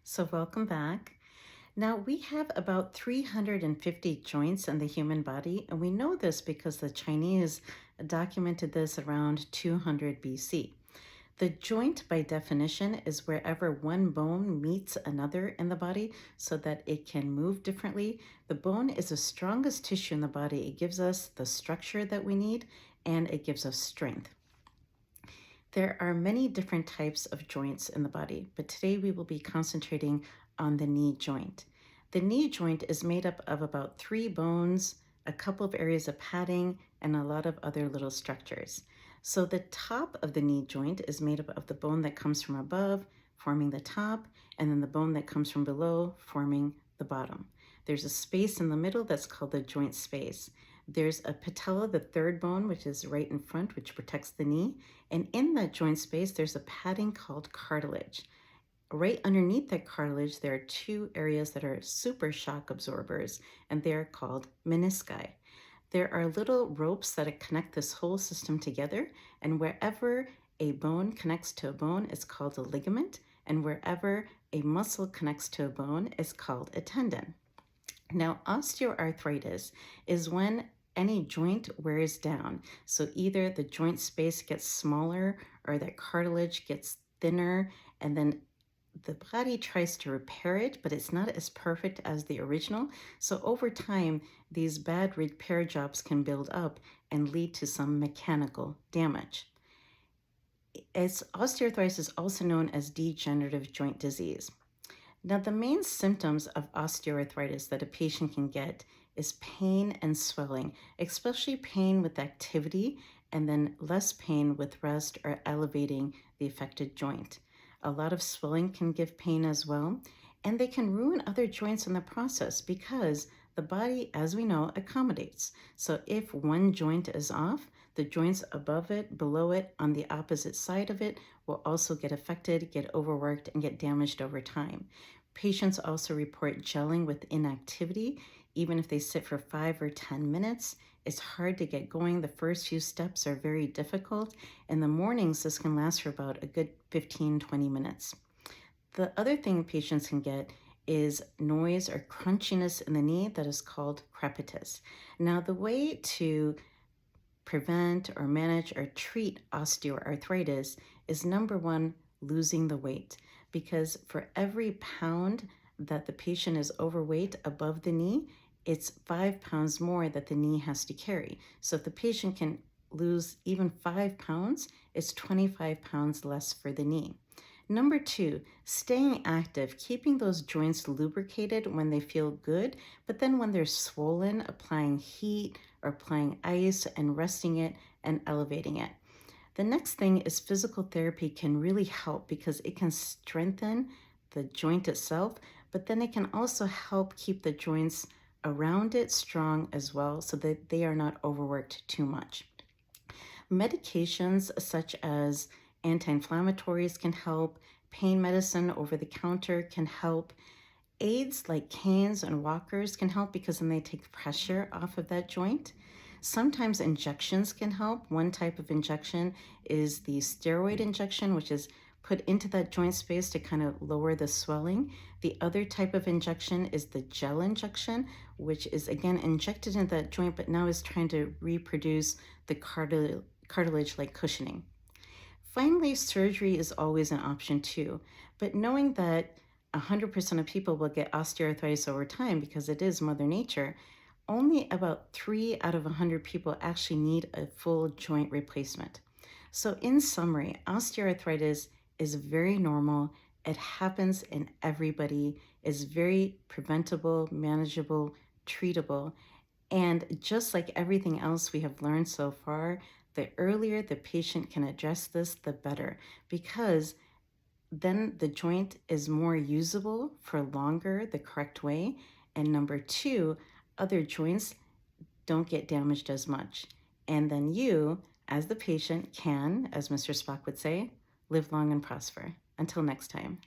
So welcome back. Now we have about 350 joints in the human body, and we know this because the Chinese documented this around 200 BC. The joint, by definition, is wherever one bone meets another in the body so that it can move differently. The bone is the strongest tissue in the body. It gives us the structure that we need, and it gives us strength. There are many different types of joints in the body, but today we will be concentrating on the knee joint. The knee joint is made up of about 3 bones, a couple of areas of padding, and a lot of other little structures. So the top of the knee joint is made up of the bone that comes from above, forming the top, and then the bone that comes from below, forming the bottom. There's a space in the middle that's called the joint space. There's a patella, the third bone, which is right in front, which protects the knee. And in that joint space, there's a padding called cartilage. Right underneath that cartilage, there are 2 areas that are super shock absorbers, and they're called menisci. There are little ropes that connect this whole system together, and wherever a bone connects to a bone is called a ligament, and wherever a muscle connects to a bone is called a tendon. Now, osteoarthritis is when any joint wears down. So either the joint space gets smaller or that cartilage gets thinner, and then the body tries to repair it, but it's not as perfect as the original. So over time, these bad repair jobs can build up and lead to some mechanical damage. Osteoarthritis is also known as degenerative joint disease. Now, the main symptoms of osteoarthritis that a patient can get is pain and swelling, especially pain with activity, and then less pain with rest or elevating the affected joint. A lot of swelling can give pain as well, and they can ruin other joints in the process because the body, as we know, accommodates. So if one joint is off, the joints above it, below it, on the opposite side of it will also get affected, get overworked, and get damaged over time. Patients also report gelling with inactivity. Even if they sit for 5 or 10 minutes, it's hard to get going. The first few steps are very difficult. In the mornings, this can last for about a good 15-20 minutes. The other thing patients can get is noise or crunchiness in the knee that is called crepitus. Now, the way to prevent or manage or treat osteoarthritis is, number one, losing the weight, because for every pound that the patient is overweight above the knee, it's 5 pounds more that the knee has to carry. So if the patient can lose even 5 pounds, it's 25 pounds less for the knee. Number 2, staying active, keeping those joints lubricated when they feel good, but then when they're swollen, applying heat or applying ice and resting it and elevating it. The next thing is physical therapy can really help because it can strengthen the joint itself, but then it can also help keep the joints around it strong as well so that they are not overworked too much. Medications such as anti-inflammatories can help. Pain medicine over the counter can help. Aids like canes and walkers can help because then they take pressure off of that joint. Sometimes injections can help. One type of injection is the steroid injection, which is put into that joint space to kind of lower the swelling. The other type of injection is the gel injection, which is again injected into that joint, but now is trying to reproduce the cartilage like cushioning. Finally, surgery is always an option too, but knowing that 100% of people will get osteoarthritis over time because it is Mother Nature, only about 3 out of 100 people actually need a full joint replacement. So in summary, osteoarthritis is very normal. It happens in everybody, is very preventable, manageable, treatable. And just like everything else we have learned so far, the earlier the patient can address this, the better, because then the joint is more usable for longer the correct way. And number 2, other joints don't get damaged as much. And then you, as the patient, can, as Mr. Spock would say, live long and prosper. Until next time.